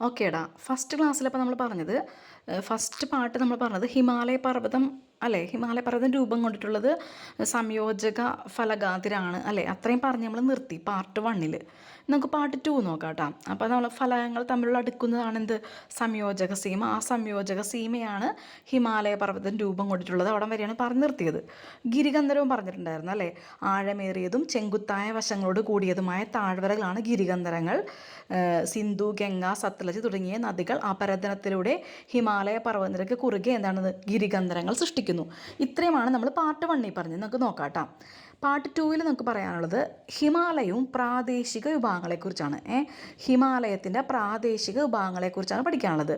ഓക്കേടാ. ഫസ്റ്റ് ക്ലാസ്സിലപ്പോൾ നമ്മൾ പറഞ്ഞത് ഫസ്റ്റ് പാർട്ട് നമ്മൾ പറഞ്ഞത് ഹിമാലയ പർവ്വതം അല്ലേ, ഹിമാലയ പർവ്വതം രൂപം കൊണ്ടിട്ടുള്ളത് സംയോജക ഫലകാതിരാണ് അല്ലേ, അത്രയും പറഞ്ഞ് നമ്മൾ നിർത്തി പാർട്ട് 1. നമുക്ക് പാർട്ട് 2 നോക്കാം കേട്ടോ. അപ്പോൾ നമ്മൾ ഫലകങ്ങൾ തമ്മിലുള്ള അടുക്കുന്നതാണ് എന്ത്, സംയോജക സീമ. ആ സംയോജക സീമയാണ് ഹിമാലയ പർവ്വതം രൂപം കൊണ്ടിട്ടുള്ളത്. അവിടെ വരെയാണ് പറഞ്ഞ് നിർത്തിയത്. ഗിരികന്ധരവും പറഞ്ഞിട്ടുണ്ടായിരുന്നു അല്ലേ. ആഴമേറിയതും ചെങ്കുത്തായ വശങ്ങളോട് കൂടിയതുമായ താഴ്വരകളാണ് ഗിരികന്ധരങ്ങൾ. സിന്ധു, ഗംഗ, സത്ലജ് തുടങ്ങിയ നദികൾ അപരദനത്തിലൂടെ ഹിമാലയ പർവ്വതനിരക്ക് കുറുകെ എന്താണ് ഗിരികന്ധരങ്ങൾ സൃഷ്ടിക്കുന്നു. ഇത്രയുമാണ് നമ്മൾ പാർട്ട് 1 പറഞ്ഞത്. നമുക്ക് നോക്കാം കേട്ടോ. പാർട്ട് 2 നമുക്ക് പറയാനുള്ളത് ഹിമാലയവും പ്രാദേശിക വിഭാഗങ്ങളെക്കുറിച്ചാണ്. ഹിമാലയത്തിൻ്റെ പ്രാദേശിക വിഭാഗങ്ങളെക്കുറിച്ചാണ് പഠിക്കാനുള്ളത്.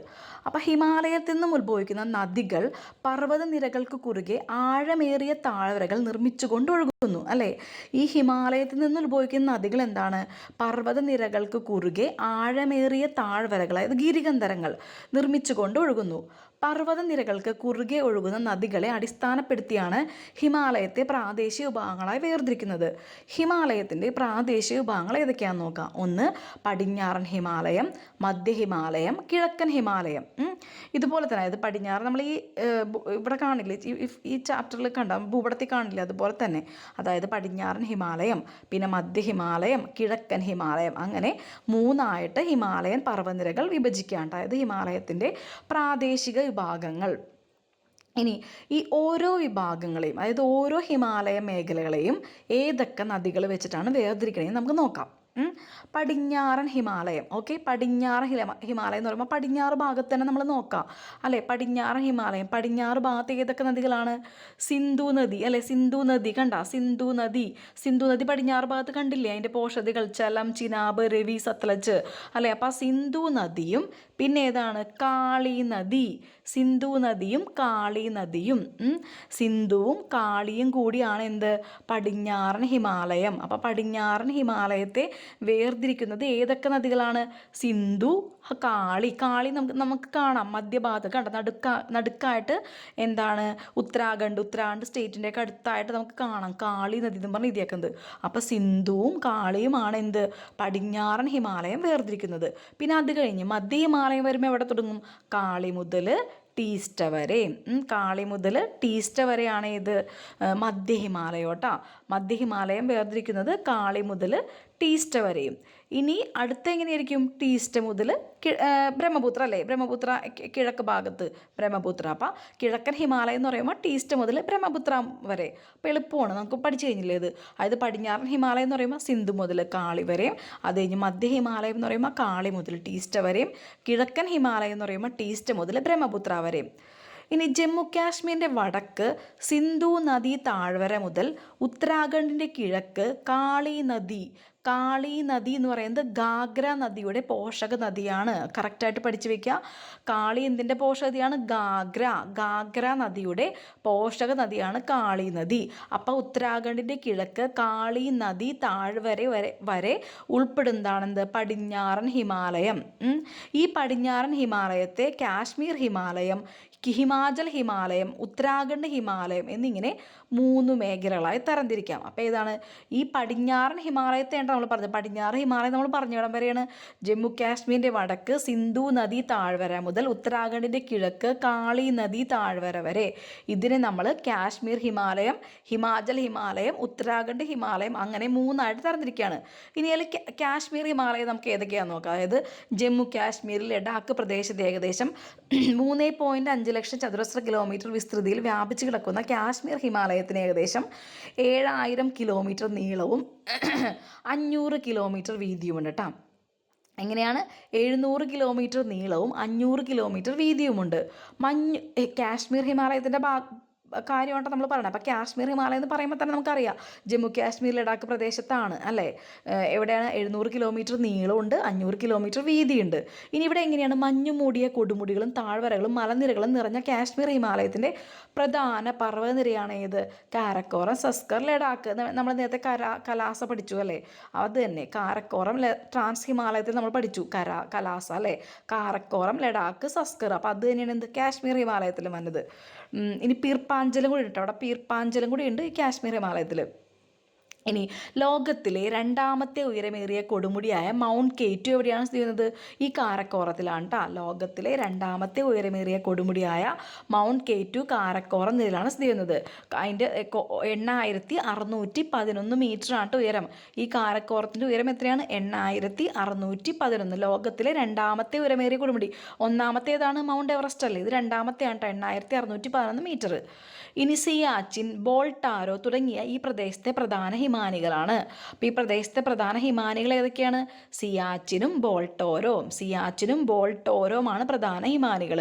അപ്പോൾ ഹിമാലയത്തിൽ നിന്നും ഉത്ഭവിക്കുന്ന നദികൾ പർവ്വതനിരകൾക്ക് കുറുകെ ആഴമേറിയ താഴ്വരകൾ നിർമ്മിച്ചുകൊണ്ട് ഒഴുകുന്നു അല്ലേ. ഈ ഹിമാലയത്തിൽ നിന്ന് ഉത്ഭവിക്കുന്ന നദികൾ എന്താണ്, പർവ്വതനിരകൾക്ക് കുറുകെ ആഴമേറിയ താഴ്വരകൾ, അതായത് ഗിരികന്ധരങ്ങൾ നിർമ്മിച്ചുകൊണ്ട് ഒഴുകുന്നു. പർവ്വതനിരകൾക്ക് കുറുകെ ഒഴുകുന്ന നദികളെ അടിസ്ഥാനപ്പെടുത്തിയാണ് ഹിമാലയത്തെ പ്രാദേശിക വിഭാഗങ്ങളായി വേർതിരിക്കുന്നത്. ഹിമാലയത്തിൻ്റെ പ്രാദേശിക വിഭാഗങ്ങൾ ഏതൊക്കെയാണെന്ന് നോക്കാം. ഒന്ന് പടിഞ്ഞാറൻ ഹിമാലയം, മധ്യ ഹിമാലയം, കിഴക്കൻ ഹിമാലയം. ഇതുപോലെ തന്നെ, അതായത് പടിഞ്ഞാറ് നമ്മൾ ഇവിടെ കാണില്ലേ, ഈ ചാപ്റ്ററിൽ കണ്ട ഭൂപടത്തിൽ കാണില്ലേ, അതുപോലെ തന്നെ അതായത് പടിഞ്ഞാറൻ ഹിമാലയം, പിന്നെ മധ്യ ഹിമാലയം, കിഴക്കൻ ഹിമാലയം, അങ്ങനെ 3ആയിട്ട് ഹിമാലയൻ പർവ്വതനിരകൾ വിഭജിക്കുകയാണ്. അതായത് ഹിമാലയത്തിൻ്റെ പ്രാദേശിക വിഭാഗങ്ങൾ. ഇനി ഈ ഓരോ വിഭാഗങ്ങളെയും, അതായത് ഓരോ ഹിമാലയ മേഖലകളെയും ഏതൊക്കെ നദികൾ വെച്ചിട്ടാണ് വേർതിരിക്കണമെന്ന് നമുക്ക് നോക്കാം. പടിഞ്ഞാറൻ ഹിമാലയം. ഓക്കെ, പടിഞ്ഞാറൻ ഹിമാലയം എന്ന് പറയുമ്പോൾ പടിഞ്ഞാറ് ഭാഗത്ത് തന്നെ നമ്മൾ നോക്കാം അല്ലേ. പടിഞ്ഞാറൻ ഹിമാലയം, പടിഞ്ഞാറ് ഭാഗത്ത് ഏതൊക്കെ നദികളാണ്, സിന്ധു നദി അല്ലേ. സിന്ധു നദി കണ്ട, സിന്ധു നദി പടിഞ്ഞാറ് ഭാഗത്ത് കണ്ടില്ലേ, അതിൻ്റെ പോഷകങ്ങൾ ചലം, ചിനാബ്, രവി, സത്ലജ് അല്ലേ. അപ്പോൾ സിന്ധു നദിയും പിന്നെ ഏതാണ്, കാളി നദി. സിന്ധു നദിയും കാളി നദിയും, സിന്ധുവും കാളിയും കൂടിയാണ് എന്ത്, പടിഞ്ഞാറൻ ഹിമാലയം. അപ്പോൾ പടിഞ്ഞാറൻ ഹിമാലയത്തെ വേർതിരിക്കുന്നത് ഏതൊക്കെ നദികളാണ്, സിന്ധു, കാളി നമുക്ക് കാണാം മധ്യഭാഗത്ത് കണ്ട, നടുക്കായിട്ട് എന്താണ്, ഉത്തരാഖണ്ഡ് സ്റ്റേറ്റിൻ്റെ ഒക്കെ അടുത്തായിട്ട് നമുക്ക് കാണാം കാളി നദി എന്ന് പറഞ്ഞ് എഴുതിയേക്കുന്നത്. അപ്പോൾ സിന്ധുവും കാളിയുമാണ് എന്ത്, പടിഞ്ഞാറൻ ഹിമാലയം വേർതിരിക്കുന്നത്. പിന്നെ അത് കഴിഞ്ഞ് മധ്യ ഹിമാലയം വരുമ്പോൾ എവിടെ തുടങ്ങും, കാളി മുതൽ ടീസ്റ്റ വരെ. കാളി മുതൽ ടീസ്റ്റ വരെയാണ് ഇത് മധ്യ ഹിമാലയം കേട്ടോ. മധ്യ ഹിമാലയം വേർതിരിക്കുന്നത് കാളി മുതൽ ടീസ്റ്റ വരെയും. ഇനി അടുത്ത എങ്ങനെയായിരിക്കും, ടീസ്റ്റ മുതൽ ബ്രഹ്മപുത്ര അല്ലേ, ബ്രഹ്മപുത്ര കിഴക്ക് ഭാഗത്ത് ബ്രഹ്മപുത്ര. അപ്പം കിഴക്കൻ ഹിമാലയം എന്ന് പറയുമ്പോൾ ടീസ്റ്റ മുതൽ ബ്രഹ്മപുത്ര വരെ. അപ്പോൾ എളുപ്പമാണ്, നമുക്ക് പഠിച്ചു കഴിഞ്ഞില്ലേ ഇത്. അതായത് പടിഞ്ഞാറൻ ഹിമാലയം എന്ന് പറയുമ്പോൾ സിന്ധു മുതൽ കാളി വരെയും, അത് കഴിഞ്ഞ് മധ്യ ഹിമാലയം എന്ന് പറയുമ്പോൾ കാളി മുതൽ ടീസ്റ്റ വരെയും, കിഴക്കൻ ഹിമാലയം എന്ന് പറയുമ്പോൾ ടീസ്റ്റ മുതൽ ബ്രഹ്മപുത്ര വരെയും. ഇനി ജമ്മു കാശ്മീരിൻ്റെ വടക്ക് സിന്ധു നദി താഴ്വര മുതൽ ഉത്തരാഖണ്ഡിൻ്റെ കിഴക്ക് കാളി നദി എന്ന് പറയുന്നത് ഗാഗ്ര നദിയുടെ പോഷക നദിയാണ്. കറക്റ്റായിട്ട് പഠിച്ചു വയ്ക്കുക. കാളി എന്തിൻ്റെ പോഷക നദിയാണ്, ഗാഗ്ര നദിയുടെ പോഷക നദിയാണ് കാളി നദി. അപ്പോൾ ഉത്തരാഖണ്ഡിൻ്റെ കിഴക്ക് കാളി നദി താഴ്വര വരെ ഉൾപ്പെടുന്നതാണെന്ത്, പടിഞ്ഞാറൻ ഹിമാലയം. ഈ പടിഞ്ഞാറൻ ഹിമാലയത്തെ കാശ്മീർ ഹിമാലയം, ഹിമാചൽ ഹിമാലയം, ഉത്തരാഖണ്ഡ് ഹിമാലയം എന്നിങ്ങനെ 3 മേഖലകളായി തരംതിരിക്കാം. അപ്പോൾ ഏതാണ് ഈ പടിഞ്ഞാറൻ ഹിമാലയത്തെ നമ്മൾ പറഞ്ഞത്, പടിഞ്ഞാറ് ഹിമാലയം നമ്മൾ പറഞ്ഞ ഇടം വരെയാണ് ജമ്മു കാശ്മീരിൻ്റെ വടക്ക് സിന്ധു നദി താഴ്വര മുതൽ ഉത്തരാഖണ്ഡിൻ്റെ കിഴക്ക് കാളി നദി താഴ്വര വരെ. ഇതിനെ നമ്മൾ കാശ്മീർ ഹിമാലയം, ഹിമാചൽ ഹിമാലയം, ഉത്തരാഖണ്ഡ് ഹിമാലയം അങ്ങനെ 3ആയിട്ട് തരംതിരിക്കുകയാണ്. ഇനി അതിൽ കാശ്മീർ ഹിമാലയം നമുക്ക് ഏതൊക്കെയാണെന്ന് നോക്കാം. അതായത് ജമ്മു കാശ്മീരിൽ ലഡാക്ക് പ്രദേശത്ത് ഏകദേശം 3.5 ലക്ഷം ചതുരശ്ര കിലോമീറ്റർ വിസ്തൃതിയിൽ വ്യാപിച്ചു കിടക്കുന്ന കാശ്മീർ ഹിമാലയത്തിന് ഏകദേശം 7000 കിലോമീറ്റർ നീളവും 500 കിലോമീറ്റർ വീതിയുമുണ്ട് കേട്ടോ. എങ്ങനെയാണ്, 700 കിലോമീറ്റർ നീളവും 500 കിലോമീറ്റർ വീതിയുമുണ്ട്. കാശ്മീർ ഹിമാലയത്തിൻ്റെ കാര്യമായിട്ടാണ് നമ്മൾ പറയുന്നത്. അപ്പോൾ കാശ്മീർ ഹിമാലയം എന്ന് പറയുമ്പോൾ തന്നെ നമുക്കറിയാം ജമ്മു കാശ്മീർ ലഡാക്ക് പ്രദേശത്താണ് അല്ലേ. എവിടെയാണ്, 700 കിലോമീറ്റർ നീളമുണ്ട്, 500 കിലോമീറ്റർ വീതിയുണ്ട്. ഇനി ഇവിടെ എങ്ങനെയാണ്, മഞ്ഞു മൂടിയ കൊടുമുടികളും താഴ്വരകളും മലനിരകളും നിറഞ്ഞ കാശ്മീർ ഹിമാലയത്തിൻ്റെ പ്രധാന പർവ്വതനിരയാണ് ഏത്, കാരക്കോറം, സസ്കർ, ലഡാക്ക്. നമ്മൾ നേരത്തെ കലാസ പഠിച്ചു അല്ലേ, അത് തന്നെ കാരക്കോറം. ട്രാൻസ് ഹിമാലയത്തിൽ നമ്മൾ പഠിച്ചു കലാസ അല്ലേ, കാരക്കോറം, ലഡാക്ക്, സസ്കർ. അപ്പോൾ അത് തന്നെയാണ് എന്ത്, കാശ്മീർ ഹിമാലയത്തിൽ വന്നത്. ഇനി പീർപ്പാഞ്ചലും കൂടി ഉണ്ട്, അവിടെ പീർപ്പാഞ്ചലും കൂടി ഉണ്ട് ഈ കാശ്മീർ ഹിമാലയത്തിൽ. ഇനി ലോകത്തിലെ രണ്ടാമത്തെ ഉയരമേറിയ കൊടുമുടിയായ മൗണ്ട് കെയ്റ്റു എവിടെയാണ് സ്ഥിതി ചെയ്യുന്നത്? ഈ കാരക്കോറത്തിലാണ് കേട്ടോ. ലോകത്തിലെ രണ്ടാമത്തെ ഉയരമേറിയ കൊടുമുടിയായ മൗണ്ട് കെയ്റ്റു കാരക്കോറം നിലയിലാണ് സ്ഥിതി ചെയ്യുന്നത്. അതിൻ്റെ 8611 മീറ്ററാണ് ഉയരം. ഈ കാരക്കോറത്തിൻ്റെ ഉയരം എത്രയാണ്? 8611. ലോകത്തിലെ രണ്ടാമത്തെ ഉയരമേറിയ കൊടുമുടി. ഒന്നാമത്തേതാണ് മൗണ്ട് എവറസ്റ്റ് അല്ലേ, ഇത് രണ്ടാമത്തെയാണ് കേട്ടോ, 8611 മീറ്റർ. ഇനി സിയാച്ചിൻ, ബോൾട്ടാരോ തുടങ്ങിയ ഈ പ്രദേശത്തെ പ്രധാന ഹിമാനികളാണ്. അപ്പോൾ ഈ പ്രദേശത്തെ പ്രധാന ഹിമാനികൾ ഏതൊക്കെയാണ്? സിയാച്ചിനും ബോൾട്ടോരോമാണ് പ്രധാന ഹിമാനികൾ.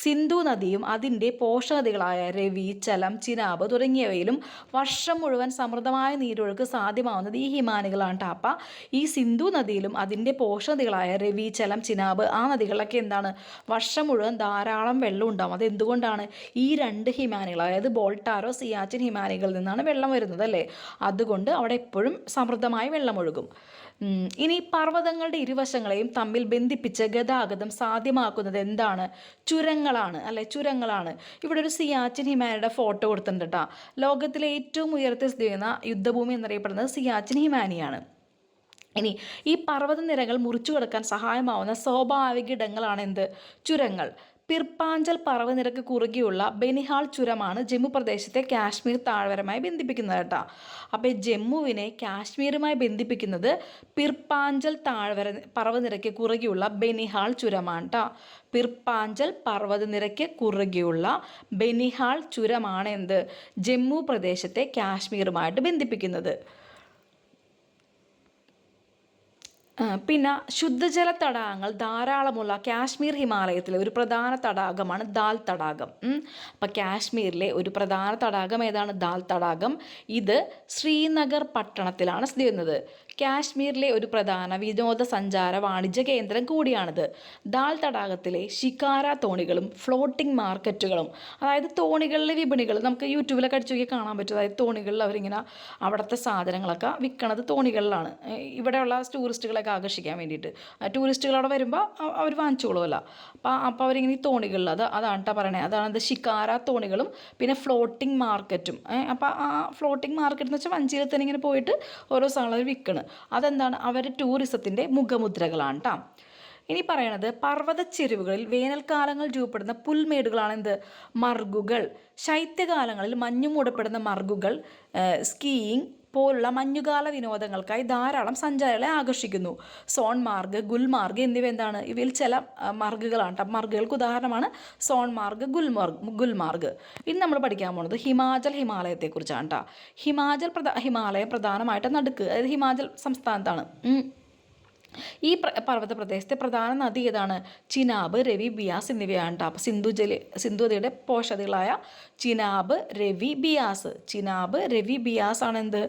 സിന്ധു നദിയും അതിൻ്റെ പോഷകനദികളായ രവി, ചലം, ചിനാബ് തുടങ്ങിയവയിലും വർഷം മുഴുവൻ സമൃദ്ധമായ നീരൊഴുക്ക് സാധ്യമാവുന്നത് ഈ ഹിമാനികളാണ് കേട്ടോ. അപ്പം ഈ സിന്ധു നദിയിലും അതിൻ്റെ പോഷകനദികളായ രവി, ചലം, ചിനാബ് ആ നദികളിലൊക്കെ എന്താണ് വർഷം മുഴുവൻ ധാരാളം വെള്ളം ഉണ്ടാവും. അത് എന്തുകൊണ്ടാണ്? ഈ രണ്ട് ഹിമാനികൾ, അതായത് ബോൾട്ടാരോ, സിയാച്ചിൻ ഹിമാനികളിൽ നിന്നാണ് വെള്ളം വരുന്നത് അല്ലേ. അതുകൊണ്ട് അവിടെ എപ്പോഴും സമൃദ്ധമായി വെള്ളമൊഴുകും. ഇനി പർവ്വതങ്ങളുടെ ഇരുവശങ്ങളെയും തമ്മിൽ ബന്ധിപ്പിച്ച് ഗതാഗതം സാധ്യമാക്കുന്നത് എന്താണ്? ചുരങ്ങളാണ് അല്ലെ, ചുരങ്ങളാണ്. ഇവിടെ ഒരു സിയാച്ചിൻ ഹിമാനിയുടെ ഫോട്ടോ കൊടുത്തിട്ടുണ്ട് കേട്ടോ. ലോകത്തിലെ ഏറ്റവും ഉയരത്തിൽ സ്ഥിതി ചെയ്യുന്ന യുദ്ധഭൂമി എന്നറിയപ്പെടുന്നത് സിയാച്ചിൻ ഹിമാനിയാണ്. ഇനി ഈ പർവ്വതനിരകൾ മുറിച്ചു കടക്കാൻ സഹായമാവുന്ന സ്വാഭാവിക ഇടങ്ങളാണ് എന്ത്? ചുരങ്ങൾ. പിർപ്പാഞ്ചൽ പർവ്വതനിരക്ക് കുറുകെയുള്ള ബനിഹാൾ ചുരമാണ് ജമ്മു പ്രദേശത്തെ കാശ്മീർ താഴ്വരമായി ബന്ധിപ്പിക്കുന്നത് കേട്ടോ. അപ്പോൾ ജമ്മുവിനെ കാശ്മീരുമായി ബന്ധിപ്പിക്കുന്നത് പിർപ്പാഞ്ചൽ പർവ്വതനിരക്ക് കുറുകെയുള്ള ബനിഹാൾ ചുരമാണ് കേട്ടോ. പിർപ്പാഞ്ചൽ പർവ്വതനിരക്ക് കുറുകെയുള്ള ബനിഹാൾ ചുരമാണ് എന്ത്? ജമ്മു പ്രദേശത്തെ കാശ്മീരുമായിട്ട് ബന്ധിപ്പിക്കുന്നത്. പിന്നെ ശുദ്ധജല തടാകങ്ങൾ ധാരാളമുള്ള കാശ്മീർ ഹിമാലയത്തിലെ ഒരു പ്രധാന തടാകമാണ് ദാൽ തടാകം. അപ്പം കാശ്മീരിലെ ഒരു പ്രധാന തടാകം ഏതാണ്? ദാൽ തടാകം. ഇത് ശ്രീനഗർ പട്ടണത്തിലാണ് സ്ഥിതി ചെയ്യുന്നത്. കാശ്മീരിലെ ഒരു പ്രധാന വിനോദസഞ്ചാര വാണിജ്യ കേന്ദ്രം കൂടിയാണിത്. ദാൽ തടാകത്തിലെ ഷിക്കാര തോണികളും ഫ്ലോട്ടിംഗ് മാർക്കറ്റുകളും, അതായത് തോണികളിലെ വിപണികൾ നമുക്ക് യൂട്യൂബിലൊക്കെ അടിച്ചു നോക്കി കാണാൻ പറ്റും. അതായത് തോണികളിൽ അവരിങ്ങനെ അവിടുത്തെ സാധനങ്ങളൊക്കെ വിൽക്കണത് തോണികളിലാണ്. ഇവിടെയുള്ള ടൂറിസ്റ്റുകളൊക്കെ ആകർഷിക്കാൻ വേണ്ടിയിട്ട്. ടൂറിസ്റ്റുകൾ അവിടെ വരുമ്പോൾ അവർ വാങ്ങിച്ചോളുമല്ലോ. അപ്പോൾ അവരിങ്ങനെ ഈ തോണികളിൽ അതാണ് കേട്ടോ പറയണേ. അതാണ് ഷിക്കാര തോണികളും പിന്നെ ഫ്ലോട്ടിംഗ് മാർക്കറ്റും. അപ്പോൾ ആ ഫ്ലോട്ടിംഗ് മാർക്കറ്റ് എന്ന് വെച്ചാൽ വഞ്ചിയിൽ തന്നെ ഇങ്ങനെ പോയിട്ട് ഓരോ സാധനങ്ങൾ അവർ വിൽക്കണം. അതെന്താണ്? അവരുടെ ടൂറിസത്തിൻ്റെ മുഖമുദ്രകളാണ് കേട്ടോ. ഇനി പറയണത് പർവ്വതച്ചെരുവുകളിൽ വേനൽക്കാലങ്ങൾ രൂപപ്പെടുന്ന പുൽമേടുകളാണ് എന്ത്? മർഗുകൾ. ശൈത്യകാലങ്ങളിൽ മഞ്ഞു മൂടപ്പെടുന്ന മർഗുകൾ സ്കീയിങ് പോലുള്ള മഞ്ഞുകാല വിനോദങ്ങൾക്കായി ധാരാളം സഞ്ചാരികളെ ആകർഷിക്കുന്നു. സോൺമാർഗ്, ഗുൽമാർഗ് എന്നിവ എന്താണ്? ഇവയിൽ ചില മാർഗുകളാണ് കേട്ടോ. മാർഗുകൾക്ക് ഉദാഹരണമാണ് സോൺമാർഗ്, ഗുൽമാർഗ്. ഇനി നമ്മൾ പഠിക്കാൻ പോകുന്നത് ഹിമാലയത്തെക്കുറിച്ചാണ് കേട്ടോ. ഹിമാലയം പ്രധാനമായിട്ട് നടുക്ക്, അതായത് ഹിമാചൽ സംസ്ഥാനത്താണ്. ഈ പർവ്വത പ്രദേശത്തെ പ്രധാന നദി ഏതാണ്? ചിനാബ്, രവി, ബിയാസ് എന്നിവയാണ് കേട്ടോ. അപ്പോൾ സിന്ധു നദിയുടെ പോഷകങ്ങളായ ചിനാബ്, രവി, ബിയാസ് ആണ് എന്ത്?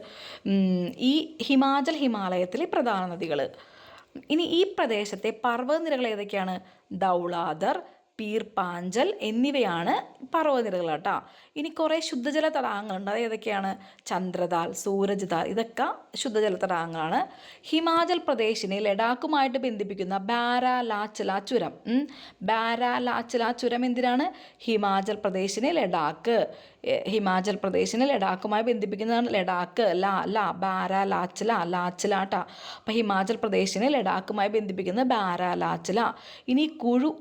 ഈ ഹിമാലയത്തിലെ പ്രധാന നദികൾ. ഇനി ഈ പ്രദേശത്തെ പർവ്വതനിരകൾ ഏതൊക്കെയാണ്? ദൗളാധർ, പീർപ്പാഞ്ചൽ എന്നിവയാണ് പർവ്വതനിരകൾ കേട്ടോ. ഇനി കുറേ ശുദ്ധജല തടാകങ്ങളുണ്ട്. അത് ഏതൊക്കെയാണ്? ചന്ദ്രതാൽ, സൂരജ്താൽ, ഇതൊക്കെ ശുദ്ധജല തടാകങ്ങളാണ്. ഹിമാചൽ പ്രദേശിനെ ലഡാക്കുമായിട്ട് ബന്ധിപ്പിക്കുന്ന ബാരാലാച്ചല ചുരം എന്തിനാണ്? ഹിമാചൽ പ്രദേശിനെ ലഡാക്കുമായി ബന്ധിപ്പിക്കുന്നതാണ് ലഡാക്ക്. ലാച്ചല കേട്ടോ. അപ്പം ഹിമാചൽ പ്രദേശിനെ ലഡാക്കുമായി ബന്ധിപ്പിക്കുന്നത് ബാരാലാച്ചല. ഇനി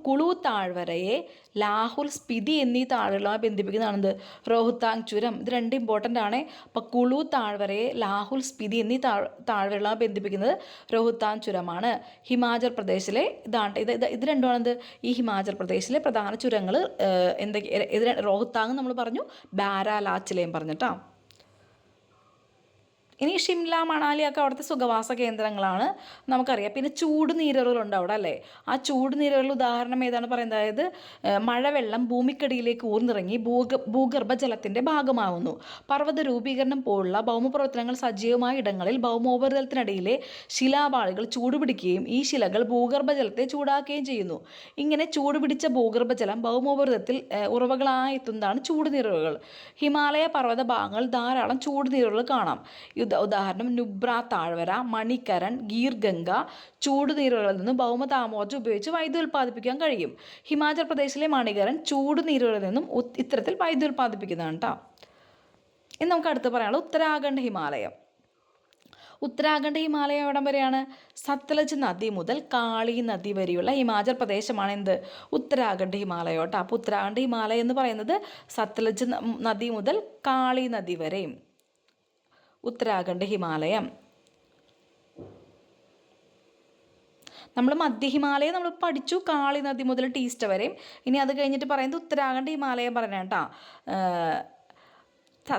കുളു താഴ്വരയെ ലാഹുൽ, സ്പിതി എന്നീ താഴ്വരകളുമായി ബന്ധിപ്പിക്കുന്നതാണെന്ത്? റോഹ്താങ് ചുരം. ഇത് രണ്ട് ഇമ്പോർട്ടൻ്റ് ആണ്. അപ്പോൾ കുളു താഴ്വരയെ ലാഹുൽ, സ്പിതി എന്നീ താഴ്വരകളുമായി ബന്ധിപ്പിക്കുന്നത് റോഹ്താങ് ചുരമാണ്. ഹിമാചൽ പ്രദേശിലെ ഇത് രണ്ടുമാണെന്ത്? ഈ ഹിമാചൽ പ്രദേശിലെ പ്രധാന ചുരങ്ങൾ എന്തൊക്കെ? റോഹ്താങ് നമ്മൾ പറഞ്ഞു, ബാരാലാച്ചിലയും പറഞ്ഞിട്ടാ. ഇനി ഷിംല, മണാലിയൊക്കെ അവിടുത്തെ സുഖവാസ കേന്ദ്രങ്ങളാണ്, നമുക്കറിയാം. പിന്നെ ചൂട് നീരുറവുകളുണ്ട് അവിടെ അല്ലേ. ആ ചൂട് നീരുറവുകൾ ഉദാഹരണം ഏതാണ് പറയുന്നത്? അതായത് മഴവെള്ളം ഭൂമിക്കടിയിലേക്ക് ഊർന്നിറങ്ങി ഭൂഗർഭജലത്തിൻ്റെ ഭാഗമാവുന്നു. പർവ്വത രൂപീകരണം പോലുള്ള ഭൗമപ്രവർത്തനങ്ങൾ സജീവമായ ഇടങ്ങളിൽ ഭൗമോപരിതലത്തിനടിയിലെ ശിലാപാളികൾ ചൂടുപിടിക്കുകയും ഈ ശിലകൾ ഭൂഗർഭജലത്തെ ചൂടാക്കുകയും ചെയ്യുന്നു. ഇങ്ങനെ ചൂടുപിടിച്ച ഭൂഗർഭജലം ഭൗമോപരിതലത്തിൽ ഉറവകളായി എത്തുന്നതാണ് ചൂട് നീരുറവുകൾ. ഹിമാലയ പർവ്വത ഭാഗങ്ങളിൽ ധാരാളം ചൂട് നീരുറവുകൾ കാണാം. ഉദാഹരണം നുബ്ര താഴ്വര, മണിക്കരൺ, ഗീർഗംഗ. ചൂട് നീരുറവുകളിൽ നിന്ന് ഭൗമതാപോർജ്ജം ഉപയോഗിച്ച് വൈദ്യുതി ഉൽപ്പാദിപ്പിക്കാൻ കഴിയും. ഹിമാചൽ പ്രദേശിലെ മണികരൺ ചൂട് നീരുറവുകളിൽ നിന്നും ഇത്തരത്തിൽ വൈദ്യുതി ഉൽപ്പാദിപ്പിക്കുന്നതാണ് കേട്ടോ. ഇനി നമുക്ക് അടുത്ത് പറയാനുള്ളത് ഉത്തരാഖണ്ഡ് ഹിമാലയം. ഉത്തരാഖണ്ഡ് ഹിമാലയം എവിടം വരെയാണ്? സത്ലജ് നദി മുതൽ കാളി നദി വരെയുള്ള ഹിമാചൽ പ്രദേശമാണ് എന്ത്? ഉത്തരാഖണ്ഡ് ഹിമാലയം കേട്ടോ. അപ്പോൾ ഉത്തരാഖണ്ഡ് ഹിമാലയം എന്ന് പറയുന്നത് സത്ലജ് നദി മുതൽ കാളി നദി വരെയും ഉത്തരാഖണ്ഡ് ഹിമാലയം. നമ്മൾ മധ്യ ഹിമാലയം നമ്മൾ പഠിച്ചു, കാളി നദി മുതൽ ടീസ്റ്റ വരെയും. ഇനി അത് കഴിഞ്ഞിട്ട് പറയുന്നത് ഉത്തരാഖണ്ഡ് ഹിമാലയം പറഞ്ഞ കേട്ടോ.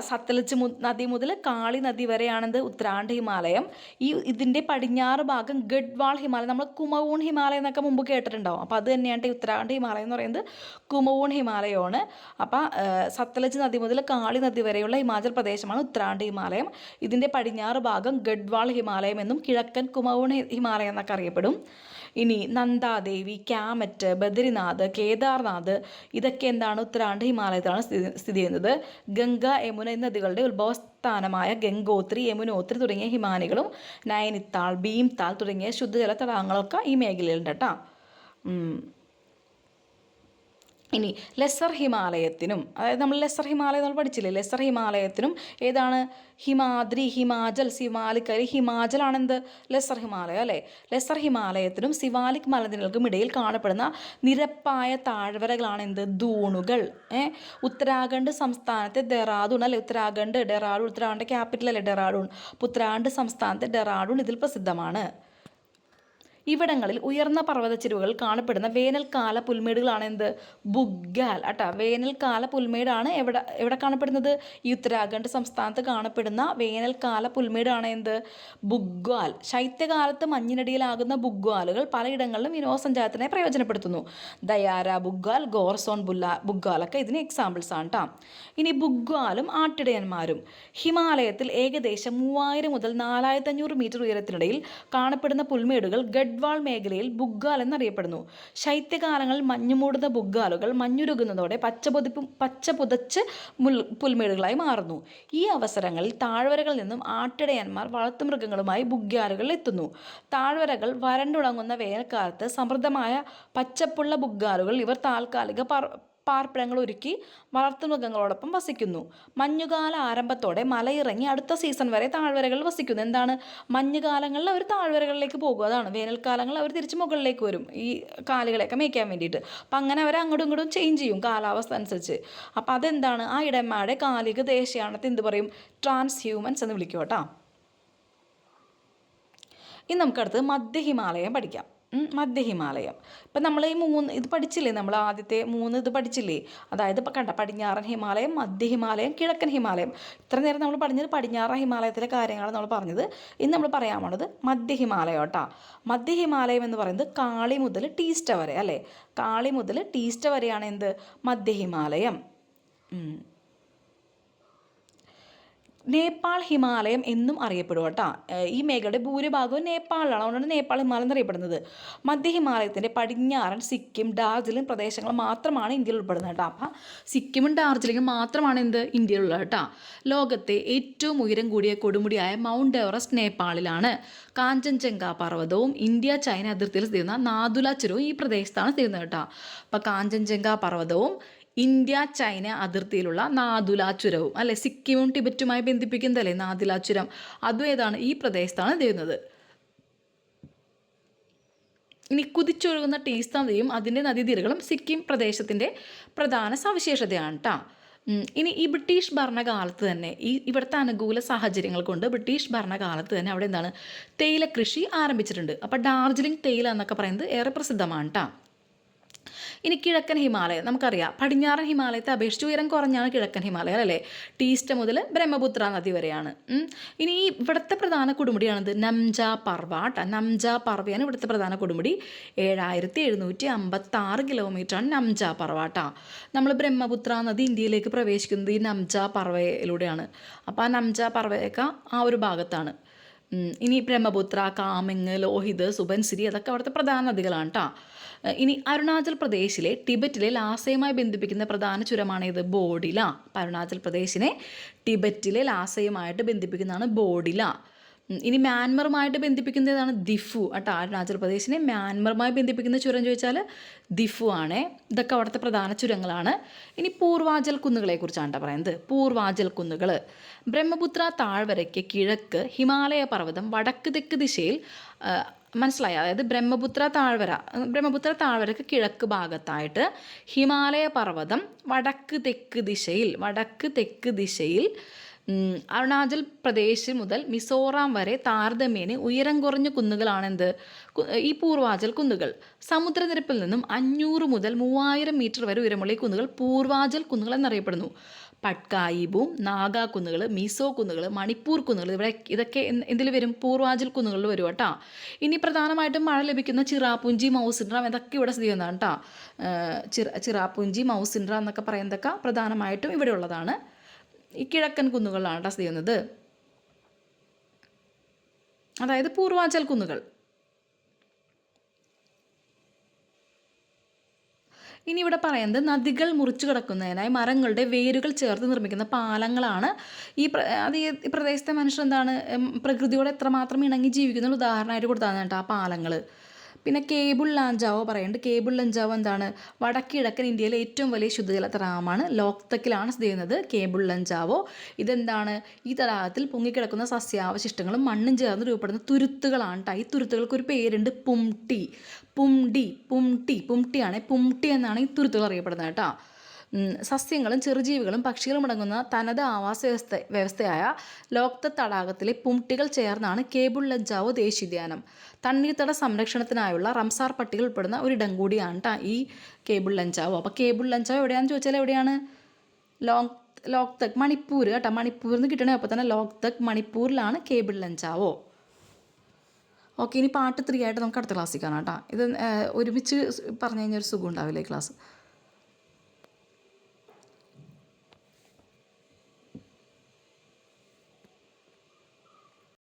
സത്ലജ് നദി മുതൽ കാളി നദി വരെയാണെന്ത്? ഉത്തരാഖണ്ഡ് ഹിമാലയം. ഇതിൻ്റെ പടിഞ്ഞാറ് ഭാഗം ഗഡ്വാൾ ഹിമാലയം, നമ്മൾ കുമവൂൺ ഹിമാലയം എന്നൊക്കെ മുമ്പ് കേട്ടിട്ടുണ്ടാവും. അപ്പോൾ അത് തന്നെയാണ് ഉത്തരാഖണ്ഡ് ഹിമാലയം എന്ന് പറയുന്നത്, കുമവൂൺ ഹിമാലയമാണ്. അപ്പോൾ സത്ലജ് നദി മുതൽ കാളി നദി വരെയുള്ള ഹിമാചൽ പ്രദേശമാണ് ഉത്തരാഖണ്ഡ് ഹിമാലയം. ഇതിൻ്റെ പടിഞ്ഞാറ് ഭാഗം ഗഡ്വാൾ ഹിമാലയം എന്നും കിഴക്കൻ കുമവൂൺ ഹിമാലയം എന്നൊക്കെ അറിയപ്പെടും. ഇനി നന്ദാദേവി, ക്യാമറ്റ്, ബദ്രിനാഥ്, കേദാർനാഥ് ഇതൊക്കെ എന്താണ്? ഉത്തരാഖണ്ഡ് ഹിമാലയത്തിലാണ് സ്ഥിതി ചെയ്യുന്നത്. ഗംഗ, യമുന നദികളുടെ ഉത്ഭവസ്ഥാനമായ ഗംഗോത്രി, യമുനോത്രി തുടങ്ങിയ ഹിമാനികളും നൈനിത്താൾ, ഭീംതാൾ തുടങ്ങിയ ശുദ്ധജല തടാകങ്ങളൊക്കെ ഈ മേഖലയിലുണ്ട് കേട്ടോ. ഇനി ലെസർ ഹിമാലയത്തിനും, അതായത് നമ്മൾ ലെസർ ഹിമാലയം നമ്മൾ പഠിച്ചില്ലേ, ലെസർ ഹിമാലയത്തിനും ഏതാണ്? ഹിമാദ്രി, ഹിമാചൽ, സിവാലിക്. ഹിമാചലാണെന്ത്? ലെസർ ഹിമാലയം അല്ലേ. ലെസർ ഹിമാലയത്തിനും സിവാലിക് മലനിരകൾക്കും ഇടയിൽ കാണപ്പെടുന്ന നിരപ്പായ താഴ്വരകളാണ് എന്ത്? ദൂണുകൾ. ഉത്തരാഖണ്ഡ് സംസ്ഥാനത്തെ ഡെറാഡൂൺ അല്ലേ, ഉത്തരാഖണ്ഡ് ക്യാപിറ്റൽ അല്ലേ ഡെറാഡൂൺ. ഉത്തരാഖണ്ഡ് സംസ്ഥാനത്തെ ഡെറാഡൂൺ ഇതിൽ പ്രസിദ്ധമാണ്. ഇവിടങ്ങളിൽ ഉയർന്ന പർവ്വതച്ചെരുവുകൾ കാണപ്പെടുന്ന വേനൽക്കാല പുൽമേടുകളാണ് എന്ത്? ബുഗ്ഗാൽ കേട്ടോ. വേനൽക്കാല പുൽമേടാണ് എവിടെ കാണപ്പെടുന്നത്? ഈ ഉത്തരാഖണ്ഡ് സംസ്ഥാനത്ത് കാണപ്പെടുന്ന വേനൽക്കാല പുൽമേടാണ് എന്ത്? ബുഗ്ഗാൽ. ശൈത്യകാലത്ത് മഞ്ഞിനടിയിലാകുന്ന ബുഗ്ഗാലുകൾ പലയിടങ്ങളിലും വിനോദസഞ്ചാരത്തിനായി പ്രയോജനപ്പെടുത്തുന്നു. ദയാര ബുഗ്ഗാൽ, ഗോർസോൺ ബുഗ്ഗാലൊക്കെ ഇതിന് എക്സാമ്പിൾസ് ആണ് കേട്ടോ. ഇനി ബുഗ്ഗാലും ആട്ടിടയന്മാരും. ഹിമാലയത്തിൽ ഏകദേശം 3000 മുതൽ 4500 മീറ്റർ ഉയരത്തിനിടയിൽ കാണപ്പെടുന്ന പുൽമേടുകൾ ഗഡ്വാൾ മേഖലയിൽ ബുഗ്ഗാൽ എന്നറിയപ്പെടുന്നു. ശൈത്യകാലങ്ങളിൽ മഞ്ഞുമൂടുന്ന ബുഗ്ഗാലുകൾ മഞ്ഞുരുകുന്നതോടെ പച്ചപുതച്ച് പുൽമേടുകളായി മാറുന്നു. ഈ അവസരങ്ങളിൽ താഴ്വരകളിൽ നിന്നും ആട്ടിടയന്മാർ വളർത്തുമൃഗങ്ങളുമായി ബുഗ്ഗാലുകളിൽ എത്തുന്നു. താഴ്വരകൾ വരണ്ടുണങ്ങുന്ന വേനൽക്കാലത്ത് സമൃദ്ധമായ പച്ചപ്പുള്ള ബുഗ്ഗാലുകൾ ഇവർ താൽക്കാലിക പാർപ്പിടങ്ങൾ ഒരുക്കി വളർത്തുമൃഗങ്ങളോടൊപ്പം വസിക്കുന്നു. മഞ്ഞുകാല ആരംഭത്തോടെ മലയിറങ്ങി അടുത്ത സീസൺ വരെ താഴ്വരകളിൽ വസിക്കുന്നു. എന്താണ്? മഞ്ഞുകാലങ്ങളിൽ അവർ താഴ്വരകളിലേക്ക് പോകും, അതാണ്. വേനൽക്കാലങ്ങളിൽ അവർ തിരിച്ച് മുകളിലേക്ക് വരും ഈ കാലികളെയൊക്കെ മേയ്ക്കാൻ വേണ്ടിയിട്ട്. അപ്പം അങ്ങനെ അവർ അങ്ങോട്ടും ഇങ്ങോട്ടും ചേഞ്ച് ചെയ്യും കാലാവസ്ഥ അനുസരിച്ച്. അപ്പം അതെന്താണ്? ആ ഇടന്മാരുടെ കാലിക ദേശീയാണത്തെ എന്ത് പറയും? ട്രാൻസ് ഹ്യൂമൻസ് എന്ന് വിളിക്കും കേട്ടോ. ഇനി നമുക്കടുത്ത് മധ്യ ഹിമാലയം പഠിക്കാം. മധ്യ ഹിമാലയം. ഇപ്പം നമ്മൾ ഈ 3 ഇത് പഠിച്ചില്ലേ, നമ്മൾ ആദ്യത്തെ 3 ഇത് പഠിച്ചില്ലേ? അതായത് ഇപ്പം കണ്ട പടിഞ്ഞാറൻ ഹിമാലയം, മധ്യ ഹിമാലയം, കിഴക്കൻ ഹിമാലയം. ഇത്ര നേരം നമ്മൾ പറഞ്ഞത് പടിഞ്ഞാറൻ ഹിമാലയത്തിലെ കാര്യങ്ങളാണ് നമ്മൾ പറഞ്ഞത്. ഇന്ന് നമ്മൾ പറയാൻ പോണത് മധ്യ ഹിമാലയം കേട്ടോ. മധ്യ ഹിമാലയം എന്ന് പറയുന്നത് കാളി മുതൽ ടീസ്റ്റ വരെ അല്ലേ. കാളി മുതൽ ടീസ്റ്റ വരെയാണ് എന്ത്? മധ്യ ഹിമാലയം. നേപ്പാൾ ഹിമാലയം എന്നും അറിയപ്പെടും കേട്ടോ. ഈ മേഖലയുടെ ഭൂരിഭാഗവും നേപ്പാളിലാണ്, അതുകൊണ്ടാണ് നേപ്പാൾ ഹിമാലയം എന്നറിയപ്പെടുന്നത്. മധ്യ ഹിമാലയത്തിൻ്റെ പടിഞ്ഞാറൻ സിക്കിം, ഡാർജിലിംഗ് പ്രദേശങ്ങൾ മാത്രമാണ് ഇന്ത്യയിൽ ഉൾപ്പെടുന്നത് കേട്ടോ. അപ്പം സിക്കിമും ഡാർജിലിംഗും മാത്രമാണ് എന്ത്? ഇന്ത്യയിലുള്ളത് കേട്ടോ. ലോകത്തെ ഏറ്റവും ഉയരം കൂടിയ കൊടുമുടിയായ മൗണ്ട് എവറസ്റ്റ് നേപ്പാളിലാണ്. കാഞ്ചൻജംഗ പർവ്വതവും ഇന്ത്യ ചൈന അതിർത്തിയിൽ സ്ഥിതി ചെയ്യുന്ന നാഥുല ചുരവും ഈ പ്രദേശത്താണ് സ്ഥിതി ചെയ്യുന്നത് കേട്ടോ. അപ്പം കാഞ്ചൻജംഗ പർവ്വതവും ഇന്ത്യ ചൈന അതിർത്തിയിലുള്ള നാഥുല ചുരവും അല്ലെ, സിക്കിമും ടിബറ്റുമായി ബന്ധിപ്പിക്കുന്നതല്ലേ നാഥുല ചുരം, അതും ഏതാണ്? ഈ പ്രദേശത്താണ് ചെയ്യുന്നത്. ഇനി കുതിച്ചൊഴുകുന്ന ടീസ്ത നദിയും അതിൻ്റെ നദീതീരങ്ങളും സിക്കിം പ്രദേശത്തിൻ്റെ പ്രധാന സവിശേഷതയാണ് കേട്ടോ. ഇനി ഈ ബ്രിട്ടീഷ് ഭരണകാലത്ത് തന്നെ ഇവിടുത്തെ അനുകൂല സാഹചര്യങ്ങൾ കൊണ്ട് ബ്രിട്ടീഷ് ഭരണകാലത്ത് തന്നെ അവിടെ എന്താണ്? തേയില കൃഷി ആരംഭിച്ചിട്ടുണ്ട്. അപ്പോൾ ഡാർജിലിംഗ് തേയില എന്നൊക്കെ പറയുന്നത് ഏറെ പ്രസിദ്ധമാണ് കേട്ടോ. ഇനി കിഴക്കൻ ഹിമാലയം നമുക്കറിയാം, പടിഞ്ഞാറൻ ഹിമാലയത്തെ അപേക്ഷിച്ച് ഉയരം കുറഞ്ഞാണ് കിഴക്കൻ ഹിമാലയം അല്ലേ. ടീസ്റ്റ മുതൽ ബ്രഹ്മപുത്ര നദി വരെയാണ്. ഇനി ഇവിടുത്തെ പ്രധാന കൊടുമുടിയാണിത് നംജ പർവ കേട്ടോ. നംജ പർവയാണ് ഇവിടുത്തെ പ്രധാന കൊടുമുടി. 7756 കിലോമീറ്ററാണ് നംജ പർവ കേട്ടോ. നമ്മൾ ബ്രഹ്മപുത്ര നദി ഇന്ത്യയിലേക്ക് പ്രവേശിക്കുന്നത് ഈ നംജ പർവയിലൂടെയാണ്. അപ്പോൾ ആ നംജ പർവയൊക്കെ ആ ഒരു ഭാഗത്താണ്. ഇനി ബ്രഹ്മപുത്ര, കാമെങ്, ലോഹിത്, സുബൻസിരി അതൊക്കെ അവിടുത്തെ പ്രധാന നദികളാണ് കേട്ടോ. ഇനി അരുണാചൽ പ്രദേശിലെ ടിബറ്റിലെ ലാസയുമായി ബന്ധിപ്പിക്കുന്ന പ്രധാന ചുരമാണ് ഇത് ബോഡില. അരുണാചൽ പ്രദേശിനെ ടിബറ്റിലെ ലാസയുമായിട്ട് ബന്ധിപ്പിക്കുന്നതാണ് ബോഡില. ഇനി മ്യാൻമറുമായിട്ട് ബന്ധിപ്പിക്കുന്ന ഏതാണ്? ദിഫു കേട്ടോ. അരുണാചൽ പ്രദേശിനെ മ്യാൻമറുമായി ബന്ധിപ്പിക്കുന്ന ചുരം ചോദിച്ചാൽ ദിഫു ആണ്. ഇതൊക്കെ അവിടുത്തെ പ്രധാന ചുരങ്ങളാണ്. ഇനി പൂർവാചൽ കുന്നുകളെ കുറിച്ചാണ് കേട്ടോ പറയുന്നത്. പൂർവാചൽ കുന്നുകൾ ബ്രഹ്മപുത്ര താഴ്വരയ്ക്ക് കിഴക്ക് ഹിമാലയ പർവ്വതം വടക്ക് തെക്ക് ദിശയിൽ മനസ്സിലായി. അതായത് ബ്രഹ്മപുത്ര താഴ്വരയ്ക്ക് കിഴക്ക് ഭാഗത്തായിട്ട് ഹിമാലയ പർവ്വതം വടക്ക് തെക്ക് ദിശയിൽ അരുണാചൽ പ്രദേശ് മുതൽ മിസോറാം വരെ താരതമ്യേന ഉയരം കുറഞ്ഞ കുന്നുകളാണെന്ത്? ഈ പൂർവാചൽ കുന്നുകൾ. സമുദ്രനിരപ്പിൽ നിന്നും 500 മുതൽ 3000 മീറ്റർ വരെ ഉയരമുള്ള ഈ കുന്നുകൾ പൂർവാചൽ കുന്നുകൾ എന്നറിയപ്പെടുന്നു. പട്കായിബും നാഗാ കുന്നുകൾ, മിസോ കുന്നുകൾ, മണിപ്പൂർ കുന്നുകൾ ഇതൊക്കെ എന്തിൽ വരും? പൂർവാചൽ കുന്നുകളിൽ വരും കേട്ടോ. ഇനി പ്രധാനമായിട്ടും മഴ ലഭിക്കുന്ന ചിറാപുഞ്ചി, മൗസിൻഡ്രാം ഇതൊക്കെ ഇവിടെ സ്ഥിതി ചെയ്യുന്നതാണ് കേട്ടോ. ചിറാപുഞ്ചി, മൗസിൻഡ്രാം എന്നൊക്കെ പറയുന്നതൊക്കെ പ്രധാനമായിട്ടും ഇവിടെ ഉള്ളതാണ്. ഈ കിഴക്കൻ കുന്നുകളിലാണ് സ്ഥിതി ചെയ്യുന്നത്, അതായത് പൂർവാചൽ കുന്നുകൾ. ഇനി ഇവിടെ പറയുന്നത് നദികൾ മുറിച്ചു കിടക്കുന്നതിനായി മരങ്ങളുടെ വേരുകൾ ചേർത്ത് നിർമ്മിക്കുന്ന പാലങ്ങളാണ്. ഈ പ്രദേശത്തെ മനുഷ്യർ എന്താണ് പ്രകൃതിയോട് എത്രമാത്രം ഇണങ്ങി ജീവിക്കുന്ന ഉദാഹരണമായിട്ട് കൊടുത്താണ് കേട്ടോ ആ പാലങ്ങൾ. പിന്നെ കേബിൾ ലാഞ്ചാവോ പറയുന്നുണ്ട്. കേബിൾ ലാഞ്ചാവോ എന്താണ്? വടക്കിഴക്കൻ ഇന്ത്യയിലെ ഏറ്റവും വലിയ ശുദ്ധജല തടാകമാണ്. ലോക്തക്കിലാണ് സ്ഥിതി ചെയ്യുന്നത് കേബിൾ ലാഞ്ചാവോ. ഇതെന്താണ്? ഈ തടാകത്തിൽ പൊങ്ങിക്കിടക്കുന്ന സസ്യാവശിഷ്ടങ്ങളും മണ്ണും ചേർന്ന് രൂപപ്പെടുന്ന തുരുത്തുകളാണ് കേട്ടോ. ഈ തുരുത്തുകൾക്ക് ഒരു പേരുണ്ട്, പുംടി. പുംട്ടിയാണ്. പുംട്ടി എന്നാണ് ഈ തുരുത്തുകൾ അറിയപ്പെടുന്നത് കേട്ടോ. സസ്യങ്ങളും ചെറുജീവികളും പക്ഷികളും അടങ്ങുന്ന തനത് ആവാസ വ്യവസ്ഥയായ ലോക്തക് തടാകത്തിലെ പുംട്ടികൾ ചേർന്നാണ് കേബിൾ ലഞ്ചാവോ ദേശീയോദ്യാനം. തണ്ണീർത്തട സംരക്ഷണത്തിനായുള്ള റംസാർ പട്ടികയിൽ ഉൾപ്പെടുന്ന ഒരിടം കൂടിയാണ് കേട്ടോ ഈ കേബിൾ ലഞ്ചാവോ. അപ്പോൾ കേബിൾ ലഞ്ചാവോ എവിടെയാണെന്ന് ചോദിച്ചാൽ എവിടെയാണ്? ലോക്തക്, മണിപ്പൂർ കേട്ടോ. മണിപ്പൂരിൽ നിന്ന് കിട്ടണേ. അപ്പോൾ തന്നെ ലോക്തക് മണിപ്പൂരിലാണ് കേബിൾ ലഞ്ചാവോ. ഓക്കെ, ഇനി പാർട്ട് 3 ആയിട്ട് നമുക്ക് അടുത്ത ക്ലാസ്സിൽ കാണാം കേട്ടോ. ഇത് ഒരുമിച്ച് പറഞ്ഞു കഴിഞ്ഞാൽ ഒരു സുഖം ഉണ്ടാവില്ലേ ക്ലാസ്.